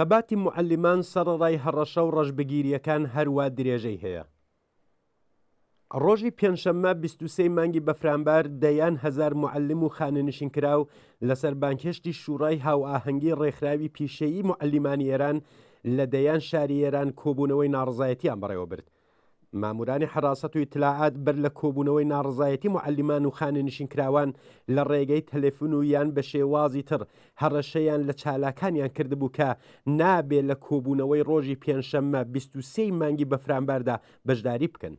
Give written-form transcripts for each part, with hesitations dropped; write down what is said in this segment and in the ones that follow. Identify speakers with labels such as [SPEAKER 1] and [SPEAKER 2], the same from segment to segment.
[SPEAKER 1] خەباتی موعەلیمان سەرەڕای هەڕەشە و ڕەشبگیریەکان هەروە درێژەی هەیە. ڕۆژی پێنجشەممە 23 مانگی بەفرامبار دەیان هەزار موعەلم و خانەنشینکراو لەسەر بانکێشتی شوڕای هاوئاهەنگی ڕێکخراوی پیشەیی موعەلیمانی ئێران لە دەیان شاری ئێران کۆبوونەوەی ناڕزایەتیان بەڕێوە برد. مامورانی حراست و ئیتلاعات بەر لە کۆبوونەوەی ناڕزایەتی موعەلیمان و خانەنشینکراوان لە ڕێگەی تەلەفۆن و یان بە شێوازی تر هەڕەشەیان لە چالاکانیان کردبوو کە نابێت لە کۆبوونەوەی ڕۆژی پێنجشەممە 23 مانگی بەفرامباردا بەشداری بکەن.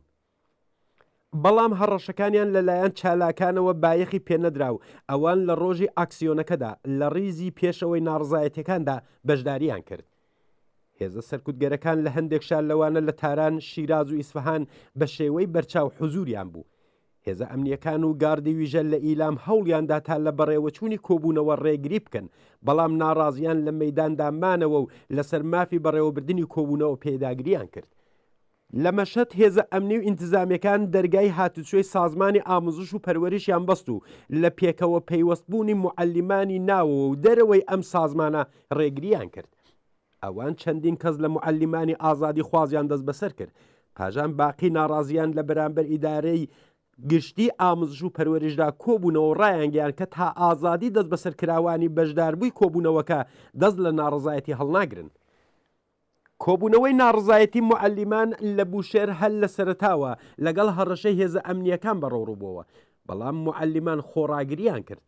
[SPEAKER 1] بەڵام هەڕەشەکانیان لەلایەن چالاکانەوە بایەخی پێنەدرا و ئەوان لە ڕۆژی ئاکسیۆنەکەدا لە ڕیزی پێشەوەی ناڕزایەتەکاندا بەشداریان کرد. هێزە سەرکوتگەرەکان لە هەندێک شار لەوانە لە تاران، شیراز و ئیسفەهان بە شێوەی بەرچاو حوزوریان بوو. هێزە ئەمنیەکان و گاردی ویژە لە ئیلام هەوڵیاندا تا لە بەڕێوەچوونی کۆبوونەوە ڕێگری بکەن، بەڵام ناڕازیان لە مەیداندامانەوە و لەسەر مافی بەڕێوەبردننی کۆبوونەوە پێداگریان کرد. لە مەشەد هێزە ئەمنی و ئینتزامیەکان دەرگای هاتوچۆی سازمانی ئاموزش و پەروەریشیان بەست و لە پێکەوە پەیوەستبوونی موعەلیمانی ناوەوە و دەرەوەی ئەم سازمانە ڕێگریان کرد. ئەوان چەندین کەس لە موعەلیمانی ئازادی خوازیان دەست بەسەر کرد. پاژان باقی ناڕازیان لە بەرامبەر ئیدارەی گشتی ئاموزش و پەروەریشدا کۆبوونەوە ڕایانگەیان کە تا ئازادی دەست بەسەرکراوانی بەشداربووی کۆبوونەوەکە دەست لە ناڕزایەتی هەڵناگرن. کۆبوونەوەی ناڕزایەتی موعەلیمان لە بوشێر هەل لە سەرتاوە لەگەڵ هەڕەشەی هێزە ئەمنیەکان بەڕۆڕووبووەوە، بەڵام موعەلیمان خۆڕاگریان کرد.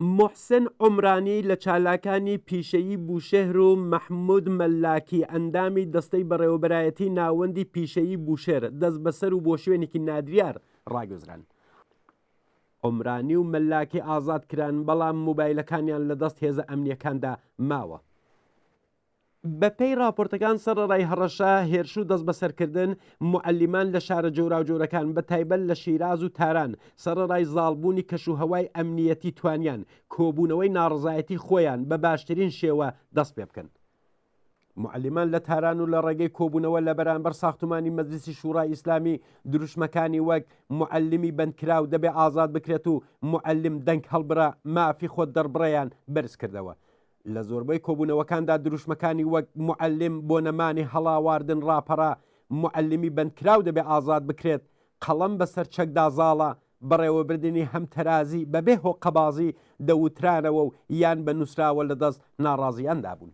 [SPEAKER 1] محسن عمرانی لە چالاکانی پیشەیی بوشێر و مەحمود مەلاکی ئەندامی دەستەی بەڕێوەبەرایەتی ناوەندی پیشەیی بوشێر دەست بەسەر و بۆ شوێنێکی نادریار ڕاگەزران. عمرانی و مەلاکی ئازادکران، بەڵام موبایلەکانیان لە دەست هێزە ئەمنیەکاندا ماوە. بەپێی راپۆرتەکان سەرەڕای هەڕەشە هێرش و دەست بەسەرکردن موعەلیمان لە شارە جۆراوجۆرەکان بە تایبەت لە شیراز و تاران سەرەڕای زاڵبوونی کەشوهەوای ئەمنیەتی توانیان کۆبوونەوەی ناڕزایەتی خۆیان بە باشترین شێوە دەست پێ بکەن. موعەلیمان لە تاران و لە ڕێگەی کۆبوونەوە لە بەرامبەر ساختمانی مەجلیسی شوڕای ئیسلامی دروشمەکانی وەک موعەلیمی بەندکراو دەبێ ئازاد بکرێت و موعەلم دەنگ هەڵبرا مافی خۆت دەربڕیان بەرز کردەوە. لە زۆربەی کۆبوونەوەکاندا دروشمەکانی وەک موعەلم بۆ نەمانی هەڵاواردن ڕاپەڕا موعەلیمی بەندکراو دەبێ ئازاد بکرێت، قەڵەم بەسەر چەکدا زاڵە، بەڕێوەبردننی هەم تەرازی بەبێ هۆقەبازی دەوترانەوە و یان بە نووسراوە لە دەست ناڕازیاندا بوون.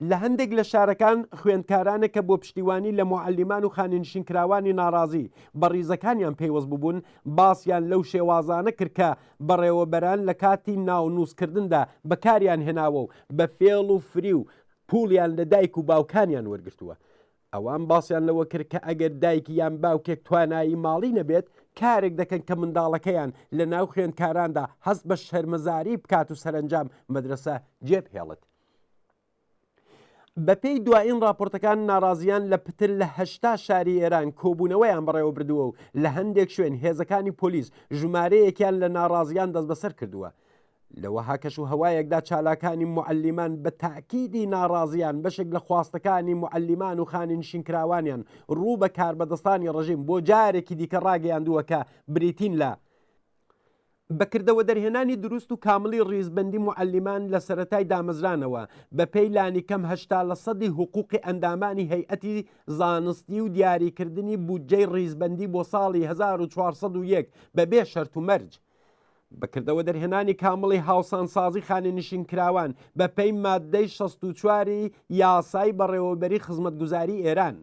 [SPEAKER 1] لە هەندێک لە شارەکان خوێندکارانە کە بۆ پشتیوانی لە موعەلیمان و خانەنشینکراوانی ناڕازی بە ڕیزەکانیان پەیوەست بووبوون، باسییان لەو شێوازانە کرد کە بەڕێوەبەران لە کاتی ناونووسکردندا بەکاریان هێناوە و بە فێڵ و فری و پوڵیان لە دایک و باوکانیان وەرگرتووە. ئەوان باسییان لەوە کرد کە ئەگەر دایکی یان باوکێک توانایی ماڵی نەبێت، کارێک دەکەن کە منداڵەکەیان لە ناو خوێندکاراندا هەست بە شەرمەزاری بکات و سەرنجام مەدرسە جێبهێڵێت. بەپێی دوایین راپۆرتەکان ناڕازیان لە پتر لە 80 شاری ئێران کۆبوونەوەیان بەڕێوە بردووە و لە هەندێک شوێن هێزەکانی پۆلیس ژمارەیەکیان لە ناڕازیان دەست بەسەر کردووە. لەوەها کەش و هەوایەکدا چالاکانی موعەلیمان بە تاکیدی ناڕازیان بەشێک لە خواستەکانی موعەلیمان و خانەنشینکراوانیان ڕوو بە کاربەدەستانی ڕژیم بۆ جارێکی دیکە ڕاگەیاندووە کە بریتین لە بەکردەوە دەرهێنانی دروست و کاملی ڕیزبەندی موعەلیمان لە سەرەتای دامەزرانەوە بە پێی لانی کەم 80% حقوقی ئەندامانی هەیئەتی زانستی و دیاریکردنی بودجەی ڕیزبەندی بۆ ساڵی 1401 بەبێ شەرت و مەرج. بەکردەوە دەرهێنانی کامڵی هاوسانسازی خانەنشینکراوان بە پێی مادەی 64 یاسای بەڕێوەبەری خزمەتگوزاری ئێران.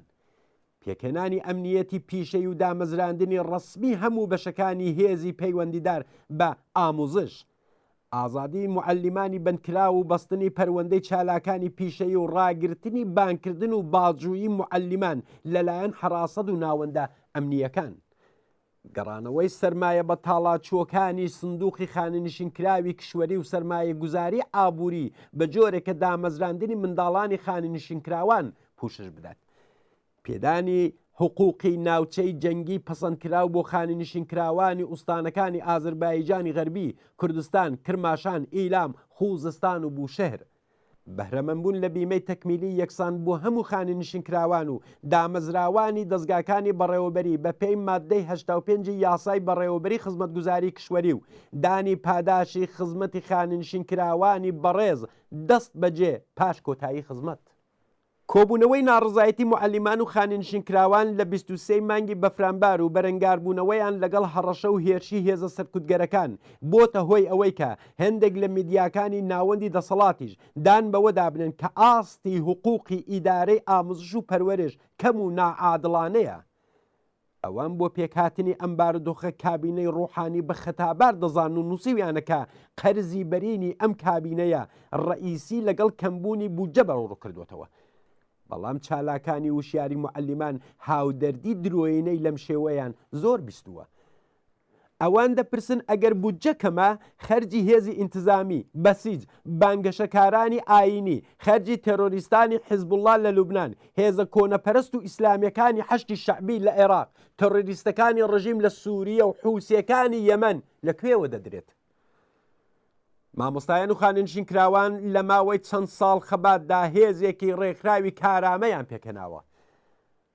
[SPEAKER 1] پێکهێنانی ئەمنیەتی پیشەی و دامەزراندنی ڕسمی هەموو بەشەکانی هێزی پەیوەندیدار بە ئاموزش. ئازادی موعەلیمانی بەندکراو و بەستنی پەروەندەی چالاکانی پیشەی و ڕاگررتنی بانکردن و باجوویی موعەلیمان لەلایەن حراسەد و ناوەندە ئەمنیەکان. گەڕانەوەی سەرمایە بە تاڵاچووەکانی سندوقی خانەنشینکراوی کشوەری و سەرمایە گوزاری ئابووری بە جۆرێکە دامەزراندنی منداڵانی خانەنشینکراوان پوشش بدات. پێدانی حقوقی ناوچەی جەنگی پەسەندکراو بۆ خانەنشینکراوانی ئوستانەکانی ئازەربایجانی غەربی، کوردستان، کرماشان، ئیلام، خوزستان و بوشەهر. بەهرەمەندبوون لە بیمەی تەکمیلی یەکسان بۆ هەموو خانێنشینکراوان و دامەزراوانی دەستگاکانی بەڕێوەبەری بە پێی مادەی 85 یاسای بەڕێوەبەری خزمەتگوزاری کشوەری و دانی پاداشی خزمەتی خانێنشینکراوانی بەڕێز دەست بەجێ پاش کۆتایی خزمەت. کۆبوونەوەی ناڕزایەتی معلمان و خانێنشینکراوان لە 23 مانگی بەفرامبار و بەرەنگاربوونەوەیان لەگەڵ هەڕەشە و هێرشی هێزە سەرکوتگەرەکان بۆتە هۆی ئەوەی کە هەندێک لە میدیاکانی ناوەندی دەسەڵاتیش دان بەوەدا بنن کە ئاستی حقوقی ئیدارەی ئاموزش و پەروەرش کەم و نائادڵانەیە. ئەوان بۆ پێکهاتنی ئەم بارودۆخە کابینەی ڕۆحانی بە خەتابار دەزان و نووسیویانەکە قەرزی بەرینی ئەم کابینەیە ڕئیسی لەگەڵ کەمبوونی بوجە بەڕوو کردوێتەوە. بەڵام چالاکانی وشیاری معلمان هاودەردی درۆینەی لەم شێوەیان زۆر بیستووە. ئەوان دەپرسن ئەگەر بودجە کەمە خەرجی هێزی ئینتزامی، بەسیج، بانگەشەکارانی ئاینی، خەرجی تەرۆریستانی حیزبوڵڵا لە لوبنان، هێزە کۆنەپەرست و ئیسلامیەکانی حەشتی شەعبی لە عێراق، تەرۆریستەکانی ڕژیم لە سووریە و حوسیەکانی یەمەن لەکوێوە دەدرێت؟ مامۆستایان و خانێنشینکراوان لە ماوەی چەند ساڵ خەباتدا هێزێکی ڕێکخراوی کارامەیان پێکەناوە.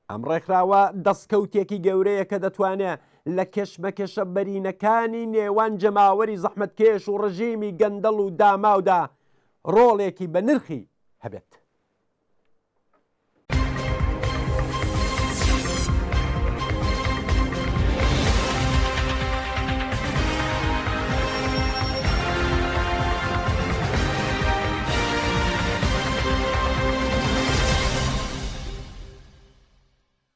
[SPEAKER 1] ئەم ڕێکخراوە دەستکەوتێکی گەورەیە کە دەتوانێت لە کێشمەکێشە بەرینەکانی نێوان جەماوەری زەحمەتکێش و ڕژیمی گەندەڵ و داماودا ڕۆڵێکی بە نرخی هەبێت.